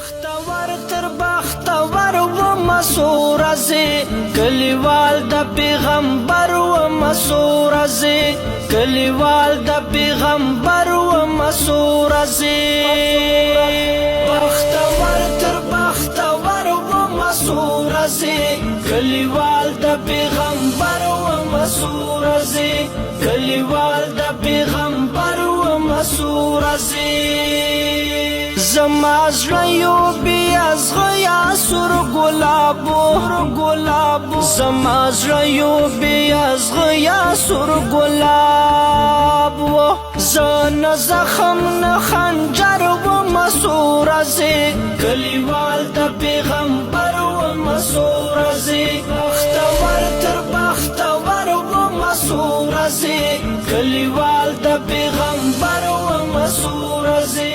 بختور تر بختور و مسور زی کلیوال د پیغمبر و مسور زی کلیوال د پیغمبر و مسور زی بختور تر بختور و مسور زی کلیوال د پیغمبر و مسور زی کلیوال د پیغمبر و مسور زی زما زړه یو بی ازغیا سور ګلابو زما زړه یو بی ازغیا سور ګلابو زنه زخم نه خنجر و مسور زی کلیوال د پیغمبر و مسور زی بختور تر بختور و مسور زی کلیوال د پیغمبر و مسور زی